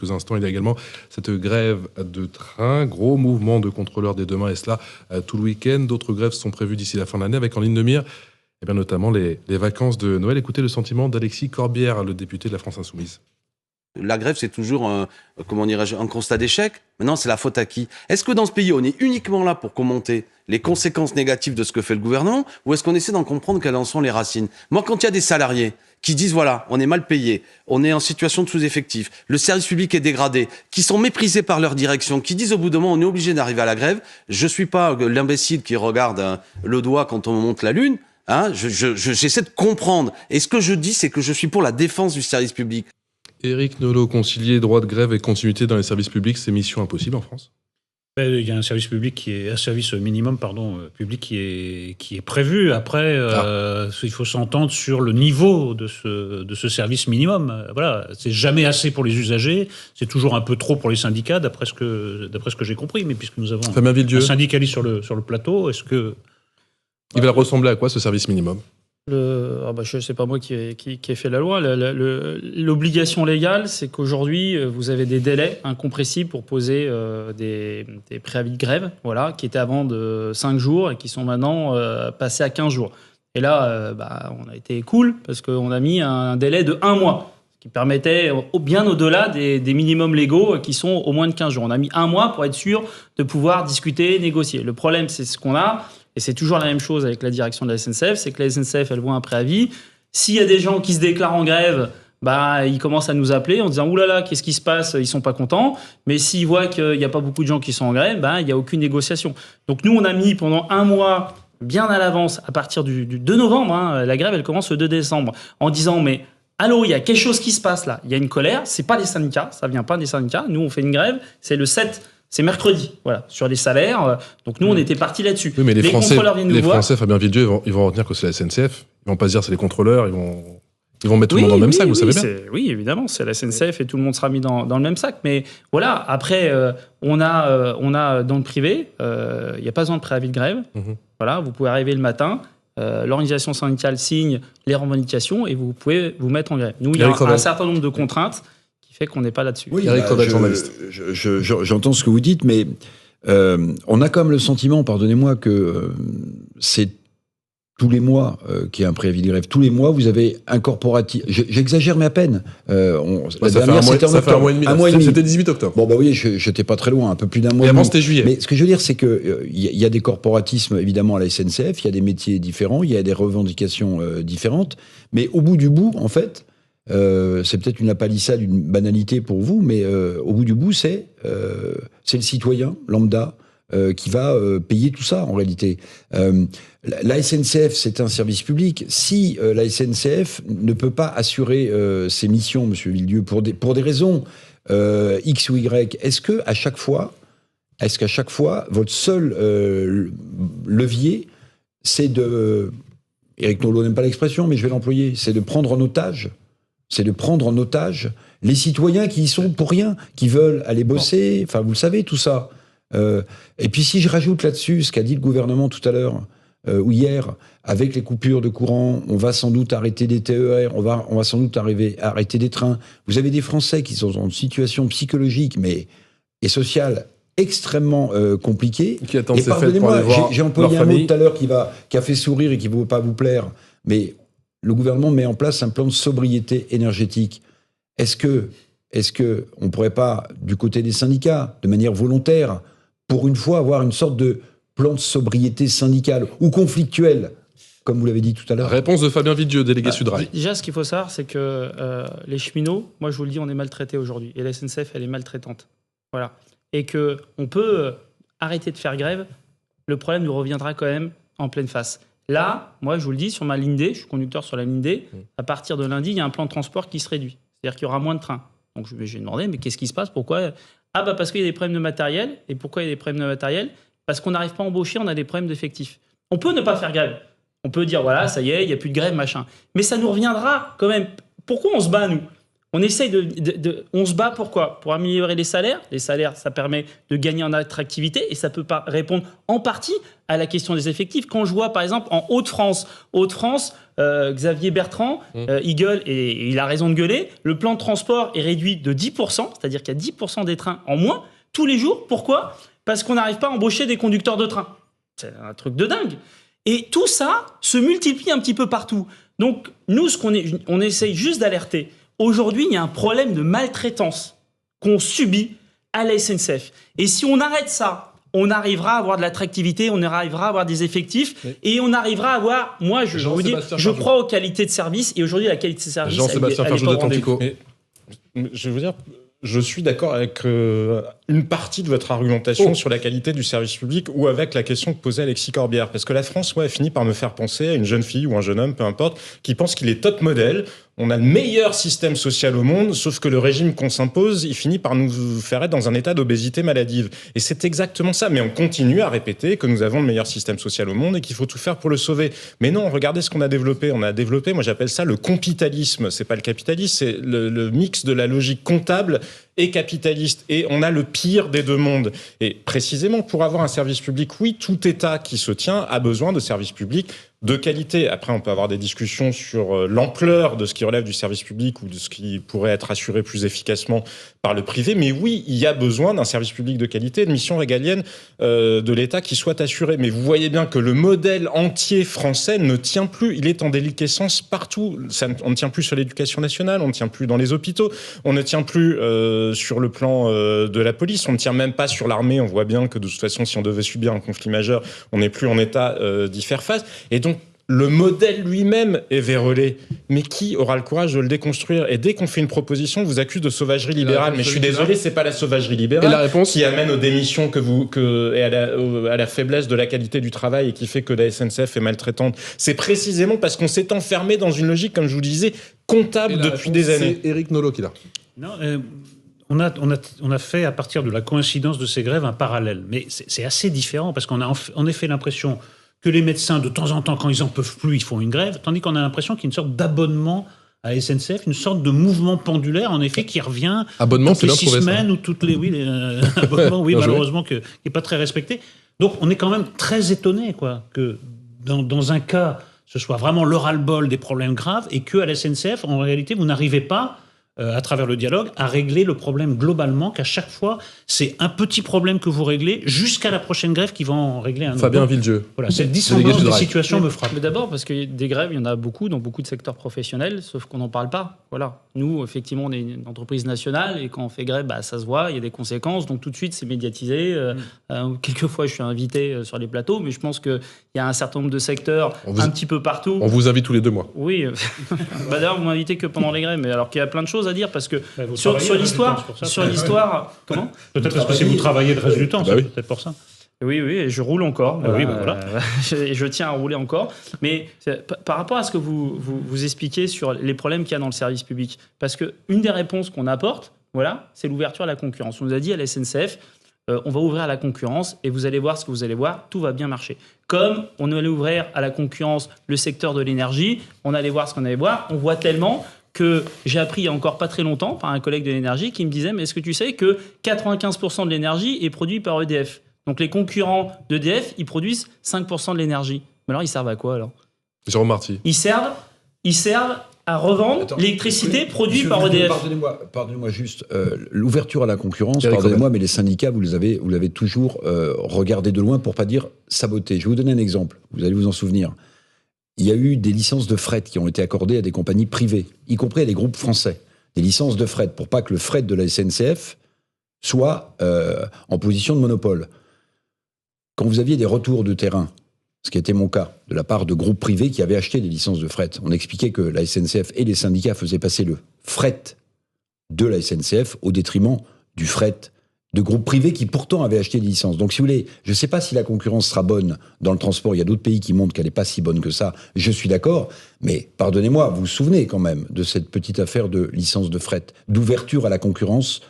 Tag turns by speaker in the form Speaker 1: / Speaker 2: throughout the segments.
Speaker 1: quelques instants, il y a également cette grève de train, gros mouvement de contrôleurs dès demain et cela tout le week-end. D'autres grèves sont prévues d'ici la fin de l'année avec en ligne de mire notamment les vacances de Noël. Écoutez le sentiment d'Alexis Corbière, le député de la France Insoumise.
Speaker 2: La grève, c'est toujours un constat d'échec. Maintenant, c'est la faute à qui? Est-ce que dans ce pays, on est uniquement là pour commenter les conséquences négatives de ce que fait le gouvernement, ou est-ce qu'on essaie d'en comprendre quelles en sont les racines? Moi, quand il y a des salariés qui disent, voilà, on est mal payé, on est en situation de sous-effectif, le service public est dégradé, qui sont méprisés par leur direction, qui disent au bout d'un moment, on est obligé d'arriver à la grève. Je suis pas l'imbécile qui regarde le doigt quand on monte la lune. J'essaie de comprendre. Et ce que je dis, c'est que je suis pour la défense du service public.
Speaker 1: Éric Nolot, concilier droit de grève et continuité dans les services publics, c'est mission impossible en France?
Speaker 3: Il y a un service public un service minimum public qui est prévu. Après, il faut s'entendre sur le niveau de ce service minimum. Voilà, c'est jamais assez pour les usagers, c'est toujours un peu trop pour les syndicats, d'après ce que j'ai compris. Mais puisque nous avons un syndicaliste sur le plateau, est-ce que
Speaker 1: il va ressembler à quoi ce service minimum?
Speaker 4: C'est pas moi qui ai fait la loi. L'obligation légale, c'est qu'aujourd'hui, vous avez des délais incompressibles pour poser des préavis de grève, voilà, qui étaient avant de 5 jours et qui sont maintenant passés à 15 jours. Et là, on a été cool parce qu'on a mis un délai de 1 mois, qui permettait bien au-delà des minimums légaux qui sont au moins de 15 jours. On a mis 1 mois pour être sûr de pouvoir discuter, négocier. Le problème, c'est ce qu'on a. Et c'est toujours la même chose avec la direction de la SNCF, c'est que la SNCF, elle voit un préavis. S'il y a des gens qui se déclarent en grève, ils commencent à nous appeler en disant « Ouh là là, qu'est-ce qui se passe ?» Ils sont pas contents. Mais s'ils voient qu'il n'y a pas beaucoup de gens qui sont en grève, il n'y a aucune négociation. Donc nous, on a mis pendant 1 mois, bien à l'avance, à partir du 2 novembre, la grève, elle commence le 2 décembre, en disant « Mais allô, il y a quelque chose qui se passe là. Il y a une colère, c'est pas les syndicats, ça vient pas des syndicats. Nous, on fait une grève, c'est le 7. C'est mercredi, voilà, sur les salaires. Donc nous, on était partis là-dessus.
Speaker 1: Oui, mais les Français, Fabien Villedieu, ils vont retenir que c'est la SNCF. Ils vont pas se dire c'est les contrôleurs. Ils vont mettre tout le monde dans le même sac, vous savez bien.
Speaker 4: Oui, évidemment, c'est la SNCF et tout le monde sera mis dans le même sac. Mais voilà, après, on a dans le privé, il n'y a pas besoin de préavis de grève. Voilà, vous pouvez arriver le matin. L'organisation syndicale signe les revendications et vous pouvez vous mettre en grève. Nous, il y a un certain nombre de contraintes fait qu'on n'est pas là-dessus.
Speaker 5: Oui, journaliste. J'entends ce que vous dites, mais on a quand même le sentiment, pardonnez-moi, que c'est tous les mois qu'il y a un préavis de grève. Tous les mois, vous avez un corporatif. J'exagère, mais à peine.
Speaker 1: Ça fait un mois et demi. C'était 18 octobre.
Speaker 5: Bon, oui, je n'étais pas très loin, un peu plus d'un mois.
Speaker 1: Et avant, c'était juillet.
Speaker 5: Mais ce que je veux dire, c'est qu'il y a des corporatismes, évidemment, à la SNCF. Il y a des métiers différents, il y a des revendications différentes. Mais au bout du bout, en fait, c'est peut-être une lapalissade, une banalité pour vous, mais au bout du bout, c'est le citoyen lambda qui va payer tout ça, en réalité. La SNCF, c'est un service public. Si la SNCF ne peut pas assurer ses missions, Monsieur Villedieu, pour des raisons X ou Y, est-ce qu'à chaque fois, votre seul levier, c'est de... Éric Nolot n'aime pas l'expression, mais je vais l'employer, c'est de prendre en otage les citoyens qui y sont pour rien, qui veulent aller bosser, enfin vous le savez tout ça. Et puis si je rajoute là-dessus ce qu'a dit le gouvernement tout à l'heure, ou hier, avec les coupures de courant, on va sans doute arrêter des TER, on va sans doute arrêter des trains. Vous avez des Français qui sont dans une situation psychologique et sociale extrêmement compliquée.
Speaker 1: Qui attendent
Speaker 5: et pardonnez-moi, j'ai employé un mot tout à l'heure qui a fait sourire et qui ne veut pas vous plaire, mais le gouvernement met en place un plan de sobriété énergétique. Est-ce que on ne pourrait pas, du côté des syndicats, de manière volontaire, pour une fois, avoir une sorte de plan de sobriété syndicale ou conflictuelle, comme vous l'avez dit tout à l'heure?
Speaker 1: Réponse de Fabien Villedieu, délégué Sudrail.
Speaker 4: Déjà, ce qu'il faut savoir, c'est que les cheminots, moi je vous le dis, on est maltraités aujourd'hui. Et la SNCF, elle est maltraitante. Voilà. Et qu'on peut arrêter de faire grève, le problème nous reviendra quand même en pleine face. Là, moi, je vous le dis, sur ma ligne D, je suis conducteur sur la ligne D, à partir de lundi, il y a un plan de transport qui se réduit. C'est-à-dire qu'il y aura moins de trains. Donc, j'ai demandé, mais qu'est-ce qui se passe? Pourquoi? Parce qu'il y a des problèmes de matériel. Et pourquoi il y a des problèmes de matériel? Parce qu'on n'arrive pas à embaucher, on a des problèmes d'effectifs. On peut ne pas faire grève. On peut dire, voilà, ça y est, il n'y a plus de grève, machin. Mais ça nous reviendra quand même. Pourquoi on se bat, nous? On essaye on se bat pour quoi? Pour améliorer les salaires. Les salaires, ça permet de gagner en attractivité et ça peut répondre en partie à la question des effectifs. Quand je vois, par exemple, en Hauts-de-France, Xavier Bertrand, il gueule et il a raison de gueuler. Le plan de transport est réduit de 10%, c'est-à-dire qu'il y a 10% des trains en moins tous les jours. Pourquoi? Parce qu'on n'arrive pas à embaucher des conducteurs de train. C'est un truc de dingue. Et tout ça se multiplie un petit peu partout. Donc, nous, on essaye juste d'alerter. Aujourd'hui, il y a un problème de maltraitance qu'on subit à la SNCF. Et si on arrête ça, on arrivera à avoir de l'attractivité, on arrivera à avoir des effectifs et on arrivera à avoir... Moi, je vous dis, je crois aux qualités de service et aujourd'hui, la qualité de service,
Speaker 1: Jean-Sébastien
Speaker 4: elle est pas au rendez-vous.
Speaker 6: Je veux dire, je suis d'accord avec une partie de votre argumentation sur la qualité du service public ou avec la question que posait Alexis Corbière. Parce que la France, finit par me faire penser à une jeune fille ou un jeune homme, peu importe, qui pense qu'il est top modèle. On a le meilleur système social au monde, sauf que le régime qu'on s'impose, il finit par nous faire être dans un état d'obésité maladive. Et c'est exactement ça. Mais on continue à répéter que nous avons le meilleur système social au monde et qu'il faut tout faire pour le sauver. Mais non, regardez ce qu'on a développé. On a développé, moi j'appelle ça le compitalisme. C'est pas le capitalisme, c'est le mix de la logique comptable et capitaliste. Et on a le pire des deux mondes. Et précisément, pour avoir un service public, oui, tout État qui se tient a besoin de services publics de qualité. Après, on peut avoir des discussions sur l'ampleur de ce qui relève du service public ou de ce qui pourrait être assuré plus efficacement par le privé. Mais oui, il y a besoin d'un service public de qualité, de mission régalienne de l'État qui soit assurée. Mais vous voyez bien que le modèle entier français ne tient plus. Il est en déliquescence partout. On ne tient plus sur l'éducation nationale, on ne tient plus dans les hôpitaux, on ne tient plus sur le plan de la police, on ne tient même pas sur l'armée. On voit bien que de toute façon, si on devait subir un conflit majeur, on n'est plus en état d'y faire face. Et donc, le modèle lui-même est vérolé. Mais qui aura le courage de le déconstruire? Et dès qu'on fait une proposition, on vous accuse de sauvagerie libérale. Mais je suis désolé, c'est pas la sauvagerie libérale qui amène aux démissions et à la faiblesse de la qualité du travail et qui fait que la SNCF est maltraitante. C'est précisément parce qu'on s'est enfermé dans une logique, comme je vous disais, comptable depuis des années.
Speaker 1: C'est Éric Nolot qui l'a.
Speaker 3: Non, on a fait, à partir de la coïncidence de ces grèves, un parallèle. Mais c'est assez différent parce qu'on a en effet l'impression que les médecins, de temps en temps, quand ils en peuvent plus, ils font une grève, tandis qu'on a l'impression qu'il y a une sorte d'abonnement à la SNCF, une sorte de mouvement pendulaire, en effet, qui revient
Speaker 1: abonnement,
Speaker 3: toutes les 6 semaines ou toutes les... abonnement, malheureusement, qui n'est pas très respecté. Donc, on est quand même très étonné, que dans un cas, ce soit vraiment le ras-le-bol des problèmes graves et qu'à la SNCF, en réalité, vous n'arrivez pas, à travers le dialogue, à régler le problème globalement, qu'à chaque fois, c'est un petit problème que vous réglez jusqu'à la prochaine grève qui va en régler un autre.
Speaker 1: Fabien Villedieu.
Speaker 3: Voilà, cette dissonance des situations me frappe.
Speaker 4: Mais d'abord, parce que des grèves, il y en a beaucoup dans beaucoup de secteurs professionnels, sauf qu'on n'en parle pas. Voilà. Nous, effectivement, on est une entreprise nationale et quand on fait grève, ça se voit, il y a des conséquences, donc tout de suite, c'est médiatisé. Quelquefois, je suis invité sur les plateaux, mais je pense qu'il y a un certain nombre de secteurs un petit peu partout.
Speaker 1: On vous invite tous les 2 mois.
Speaker 4: Oui. D'ailleurs, vous m'invitez que pendant les grèves, mais alors qu'il y a plein de choses à dire parce que sur l'histoire, comment?
Speaker 3: Peut-être parce que si vous travaillez le reste du temps, c'est peut-être pour ça.
Speaker 4: Oui, et je roule encore.
Speaker 3: Voilà.
Speaker 4: Je tiens à rouler encore. Mais par rapport à ce que vous expliquez sur les problèmes qu'il y a dans le service public, parce qu'une des réponses qu'on apporte, c'est l'ouverture à la concurrence. On nous a dit à la SNCF, on va ouvrir à la concurrence et vous allez voir ce que vous allez voir, tout va bien marcher. Comme on allait ouvrir à la concurrence le secteur de l'énergie, on allait voir ce qu'on allait voir. On voit tellement que j'ai appris il y a encore pas très longtemps par un collègue de l'énergie qui me disait « Mais est-ce que tu sais que 95% de l'énergie est produite par EDF ?» Donc les concurrents d'EDF, ils produisent 5% de l'énergie. Mais alors ils servent à quoi alors?
Speaker 1: Jérôme Marty.
Speaker 4: Ils servent à revendre l'électricité produite par EDF.
Speaker 5: Pardonnez-moi juste, l'ouverture à la concurrence, pardonnez-moi, mais les syndicats, vous l'avez toujours regardé de loin pour pas dire saboter. Je vais vous donner un exemple, vous allez vous en souvenir. Il y a eu des licences de fret qui ont été accordées à des compagnies privées, y compris à des groupes français. Des licences de fret pour pas que le fret de la SNCF soit en position de monopole. Quand vous aviez des retours de terrain, ce qui était mon cas, de la part de groupes privés qui avaient acheté des licences de fret, on expliquait que la SNCF et les syndicats faisaient passer le fret de la SNCF au détriment du fret de groupes privés qui pourtant avaient acheté des licences. Donc si vous voulez, je ne sais pas si la concurrence sera bonne dans le transport, il y a d'autres pays qui montrent qu'elle n'est pas si bonne que ça, je suis d'accord, mais pardonnez-moi, vous vous souvenez quand même de cette petite affaire de licence de fret, d'ouverture à la concurrence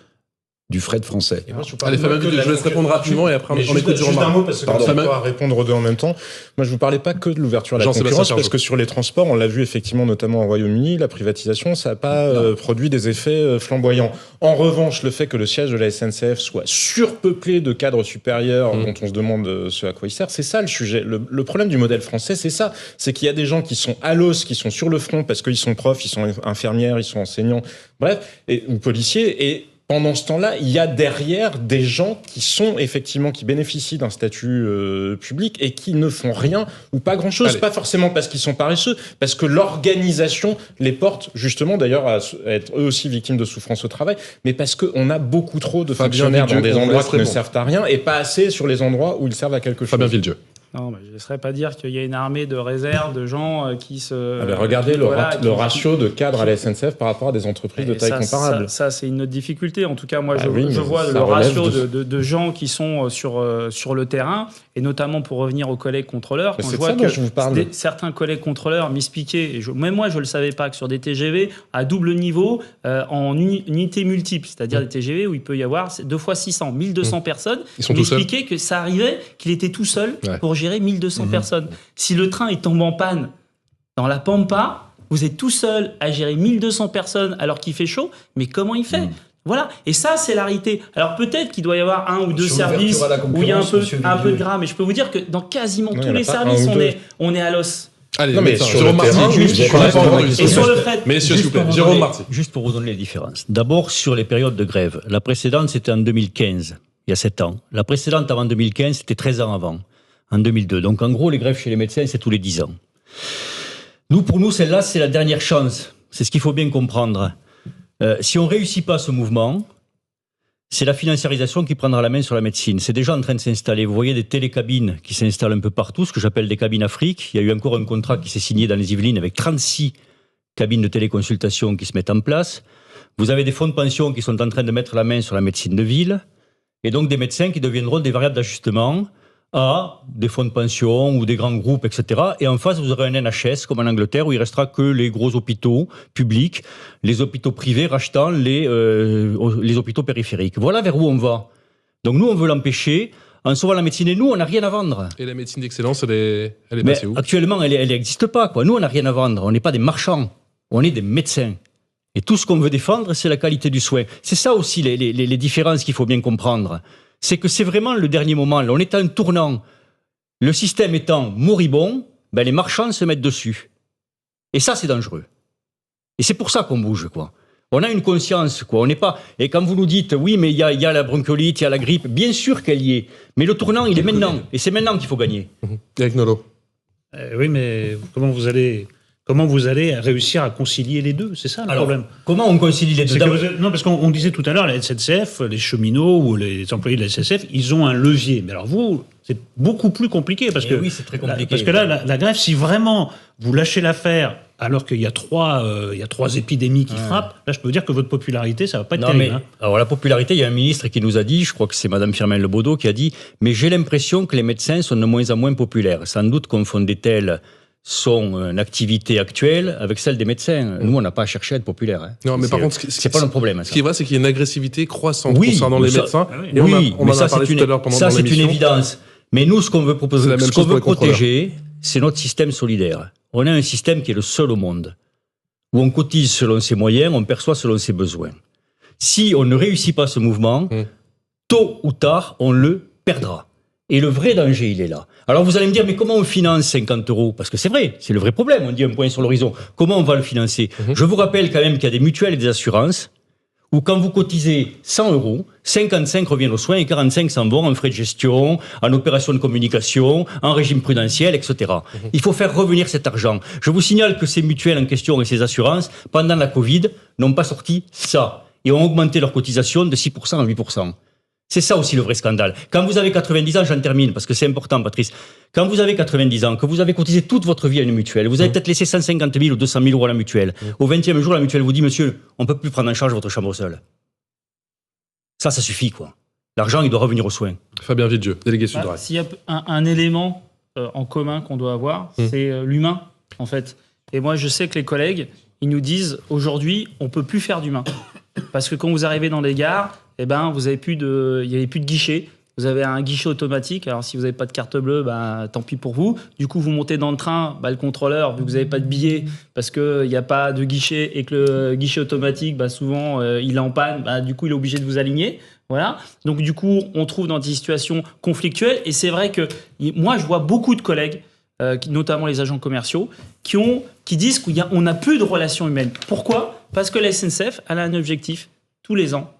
Speaker 5: du fret français.
Speaker 6: Et moi, je vous parle
Speaker 1: Allez, Fabien, je laisse répondre rapidement et après on écoute
Speaker 6: juste
Speaker 1: Jérôme
Speaker 6: un
Speaker 1: Marty.
Speaker 6: mot, parce que
Speaker 5: Pardon.
Speaker 6: on va répondre aux deux en même temps. Moi, je vous parlais pas que de l'ouverture à la
Speaker 1: Jean-Sébastien
Speaker 6: concurrence,
Speaker 1: Chargeau.
Speaker 6: parce que sur les transports, on l'a vu effectivement, notamment au Royaume-Uni, la privatisation, ça n'a pas produit des effets flamboyants. En revanche, le fait que le siège de la SNCF soit surpeuplé de cadres supérieurs dont on se demande ce à quoi ils servent, c'est ça le sujet. Le problème du modèle français, c'est ça. C'est qu'il y a des gens qui sont à l'os, qui sont sur le front parce qu'ils sont profs, ils sont infirmières, ils sont enseignants, bref, ou policiers, et pendant ce temps-là, il y a derrière des gens qui sont effectivement, qui bénéficient d'un statut public et qui ne font rien ou pas grand-chose.
Speaker 1: Allez.
Speaker 6: Pas forcément parce qu'ils sont paresseux, parce que l'organisation les porte justement d'ailleurs à être eux aussi victimes de souffrance au travail, mais parce qu'on a beaucoup trop de
Speaker 1: Fabien
Speaker 6: fonctionnaires dans
Speaker 1: Villedieu,
Speaker 6: des
Speaker 1: on
Speaker 6: endroits
Speaker 1: laisse
Speaker 6: qui ne
Speaker 1: répondre.
Speaker 6: servent à rien et pas assez sur les endroits où ils servent à quelque chose.
Speaker 1: Fabien Villedieu.
Speaker 4: Non, mais je ne laisserai pas dire qu'il y a une armée de réserve de gens qui se.
Speaker 6: Regardez
Speaker 4: voilà,
Speaker 6: le ratio de cadres à la SNCF par rapport à des entreprises de taille comparable.
Speaker 4: Ça, c'est une autre difficulté. En tout cas, moi,
Speaker 6: Ah
Speaker 4: je
Speaker 6: oui,
Speaker 4: vois
Speaker 6: ça
Speaker 4: le
Speaker 6: relève
Speaker 4: ratio
Speaker 6: de-
Speaker 4: de gens qui sont sur le terrain, et notamment pour revenir aux collègues contrôleurs.
Speaker 6: Mais
Speaker 4: Quand
Speaker 6: c'est
Speaker 4: je vois
Speaker 6: de ça dont je vous parle.
Speaker 4: certains collègues contrôleurs m'expliquaient, et même moi, je ne le savais pas, que sur des TGV à double niveau, en unité multiple, c'est-à-dire des TGV où il peut y avoir 2 fois 600, 1200 personnes,
Speaker 1: Ils sont tout seuls.
Speaker 4: m'expliquaient que ça arrivait, qu'il était tout seul
Speaker 1: Ouais.
Speaker 4: pour gérer 1200 personnes. Si le train il tombe en panne dans la Pampa, vous êtes tout seul à gérer 1200 personnes alors qu'il fait chaud, mais comment il fait Voilà, et ça c'est la réalité. Alors peut-être qu'il doit y avoir un ou deux
Speaker 5: Sur
Speaker 4: services
Speaker 5: l'ouverture à la
Speaker 4: où il y a
Speaker 5: concurrence, monsieur
Speaker 4: un peu de
Speaker 5: Villedieu.
Speaker 4: gras, mais je peux vous dire que dans quasiment
Speaker 6: Non, il y
Speaker 4: tous
Speaker 6: en a
Speaker 4: les
Speaker 6: pas
Speaker 4: services,
Speaker 6: un ou deux.
Speaker 4: on est à l'os.
Speaker 1: Allez,
Speaker 6: Non, mais
Speaker 1: médecin,
Speaker 6: sur
Speaker 1: Jérôme
Speaker 6: le
Speaker 1: Marty,
Speaker 6: terrain,
Speaker 1: juste,
Speaker 6: vous avez
Speaker 1: je crois
Speaker 6: raison.
Speaker 1: pas entendu.
Speaker 4: Et sur le fret,
Speaker 1: Messieurs, s'il vous plaît.
Speaker 7: pour
Speaker 1: Jérôme
Speaker 7: redonner-
Speaker 1: Marty.
Speaker 7: Juste pour vous donner les différences. D'abord, sur les périodes de grève. La précédente, c'était en 2015, il y a 7 ans. La précédente, avant 2015, c'était 13 ans avant, en 2002. Donc, en gros, les grèves chez les médecins, c'est tous les 10 ans. Pour nous, celle-là, c'est la dernière chance. C'est ce qu'il faut bien comprendre. Si on ne réussit pas ce mouvement, c'est la financiarisation qui prendra la main sur la médecine. C'est déjà en train de s'installer. Vous voyez des télécabines qui s'installent un peu partout, ce que j'appelle des cabines Afrique. Il y a eu encore un contrat qui s'est signé dans les Yvelines avec 36 cabines de téléconsultation qui se mettent en place. Vous avez des fonds de pension qui sont en train de mettre la main sur la médecine de ville, et donc des médecins qui deviendront des variables d'ajustement à des fonds de pension ou des grands groupes, etc. Et en face, vous aurez un NHS, comme en Angleterre, où il restera que les gros hôpitaux publics, les hôpitaux privés rachetant les hôpitaux périphériques. Voilà vers où on va. Donc nous, on veut l'empêcher en sauvant la médecine. Et nous, on n'a rien à vendre.
Speaker 1: Et la médecine d'excellence, elle est
Speaker 7: Mais
Speaker 1: passée où
Speaker 7: actuellement, elle n'existe pas, quoi. Nous, on n'a rien à vendre. On n'est pas des marchands. On est des médecins. Et tout ce qu'on veut défendre, c'est la qualité du soin. C'est ça aussi les différences qu'il faut bien comprendre. C'est que c'est vraiment le dernier moment. Là, on est à un tournant. Le système étant moribond, les marchands se mettent dessus. Et ça, c'est dangereux. Et c'est pour ça qu'on bouge, quoi. On a une conscience, quoi. On n'est pas. Et quand vous nous dites, oui, mais il y a la bronchiolite, il y a la grippe, bien sûr qu'elle y est. Mais le tournant, il est maintenant. Et c'est maintenant qu'il faut gagner.
Speaker 1: Avec Nolo.
Speaker 3: Oui, mais comment vous allez réussir à concilier les deux? C'est ça le
Speaker 7: Alors,
Speaker 3: problème.
Speaker 7: comment on concilie les deux?
Speaker 3: C'est que non, parce qu'on disait tout à l'heure, la SNCF, les cheminots ou les employés de la SNCF, ils ont un levier. Mais alors vous, c'est beaucoup plus compliqué. Parce que,
Speaker 7: oui, c'est très compliqué.
Speaker 3: Parce que là, la grève, si vraiment vous lâchez l'affaire, alors qu'il y a trois épidémies qui frappent, là, je peux vous dire que votre popularité, ça va pas être terrible.
Speaker 7: Mais, alors la popularité, il y a un ministre qui nous a dit, je crois que c'est Madame Firmin Lebaudot qui a dit, mais j'ai l'impression que les médecins sont de moins en moins populaires. Sans doute confondait-elle son activité actuelle avec celle des médecins. Nous, on n'a pas à chercher à être populaire. Hein.
Speaker 1: Non, mais par contre,
Speaker 7: c'est pas notre problème.
Speaker 1: Ce qui est vrai, c'est qu'il y a une agressivité croissante
Speaker 7: Oui,
Speaker 1: concernant
Speaker 7: mais
Speaker 1: les
Speaker 7: ça-
Speaker 1: médecins.
Speaker 3: oui.
Speaker 1: Et on
Speaker 7: mais
Speaker 1: en a parlé tout à l'heure pendant
Speaker 7: ça, c'est une
Speaker 1: l'émission.
Speaker 7: évidence. Mais nous, ce qu'on veut proposer,
Speaker 1: C'est la même
Speaker 7: ce qu'on
Speaker 1: chose pour
Speaker 7: veut
Speaker 1: les contrôleurs.
Speaker 7: protéger, c'est notre système solidaire. On a un système qui est le seul au monde, où on cotise selon ses moyens, on perçoit selon ses besoins. Si on ne réussit pas ce mouvement, tôt ou tard, on le perdra. Et le vrai danger, il est là. Alors vous allez me dire, mais comment on finance 50 €? Parce que c'est vrai, c'est le vrai problème. On dit un point sur l'horizon. Comment on va le financer? Je vous rappelle quand même qu'il y a des mutuelles et des assurances où quand vous cotisez 100 €, 55 reviennent aux soins et 45 s'en vont en frais de gestion, en opérations de communication, en régime prudentiel, etc. Il faut faire revenir cet argent. Je vous signale que ces mutuelles en question et ces assurances, pendant la Covid, n'ont pas sorti ça et ont augmenté leur cotisation de 6% à 8%. C'est ça aussi le vrai scandale. Quand vous avez 90 ans, j'en termine, parce que c'est important, Patrice. Quand vous avez 90 ans, que vous avez cotisé toute votre vie à une mutuelle, vous avez peut-être laissé 150 000 ou 200 000 € à la mutuelle. Au 20e jour, la mutuelle vous dit, monsieur, on ne peut plus prendre en charge votre chambre seule. Ça suffit, quoi. L'argent, il doit revenir aux soins.
Speaker 1: Fabien Villedieu, délégué Sud-Ouest.
Speaker 4: S'il y a un élément en commun qu'on doit avoir, c'est l'humain, en fait. Et moi, je sais que les collègues, ils nous disent, aujourd'hui, on ne peut plus faire d'humain. Parce que quand vous arrivez dans les gares, il n'y avait plus de guichet. Vous avez un guichet automatique. Alors, si vous n'avez pas de carte bleue, tant pis pour vous. Du coup, vous montez dans le train. Le contrôleur, vu que vous n'avez pas de billet parce qu'il n'y a pas de guichet et que le guichet automatique, souvent, il est en panne, du coup, il est obligé de vous aligner. Voilà. Donc, du coup, on trouve dans des situations conflictuelles. Et c'est vrai que moi, je vois beaucoup de collègues, notamment les agents commerciaux, qui disent qu'on n'a plus de relations humaines. Pourquoi ? Parce que la SNCF, elle a un objectif. Tous les ans,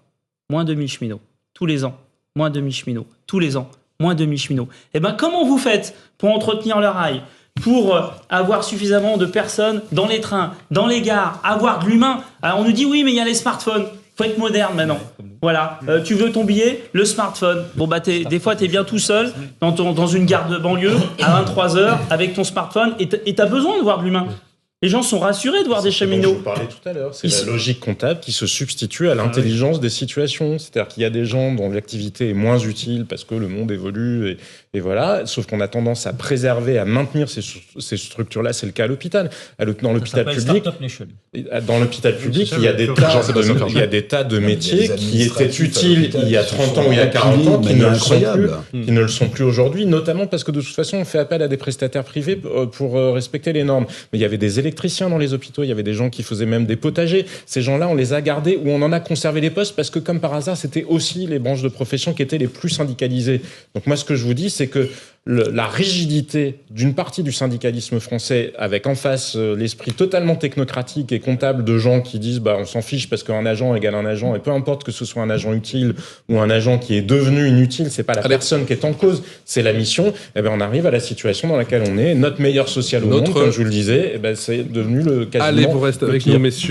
Speaker 4: moins 2000 cheminots. Tous les ans. Moins 2000 cheminots. Tous les ans, moins 2000 cheminots. Comment vous faites pour entretenir le rail, pour avoir suffisamment de personnes dans les trains, dans les gares, avoir de l'humain ? Alors, on nous dit, oui, mais il y a les smartphones. Il faut être moderne maintenant. Voilà. Tu veux ton billet ? Le smartphone. Des fois, tu es bien tout seul dans une gare de banlieue à 23h avec ton smartphone et tu as besoin de voir de l'humain. Les gens sont rassurés de voir des cheminots.
Speaker 6: Je vous parlais tout à l'heure, c'est la logique comptable qui se substitue à l'intelligence des situations. C'est-à-dire qu'il y a des gens dont l'activité est moins utile parce que le monde évolue et voilà. Sauf qu'on a tendance à préserver, à maintenir ces structures-là. C'est le cas à l'hôpital. Dans l'hôpital public, il y a des tas de métiers qui étaient utiles il y a 30 ans ou il y a 40 ans qui ne le sont plus aujourd'hui, notamment parce que de toute façon, on fait appel à des prestataires privés pour respecter les normes. Mais il y avait des électriciens dans les hôpitaux, il y avait des gens qui faisaient même des potagers. Ces gens-là, on les a gardés ou on en a conservé les postes parce que, comme par hasard, c'était aussi les branches de profession qui étaient les plus syndicalisées. Donc moi, ce que je vous dis, c'est que la rigidité d'une partie du syndicalisme français, avec en face l'esprit totalement technocratique et comptable de gens qui disent on s'en fiche parce qu'un agent égale un agent, et peu importe que ce soit un agent utile ou un agent qui est devenu inutile, c'est pas la personne qui est en cause, c'est la mission. On arrive à la situation dans laquelle on est. Notre meilleur social au monde, comme je vous le disais, c'est devenu le quasiment.
Speaker 1: Allez, vous restez avec nous, messieurs.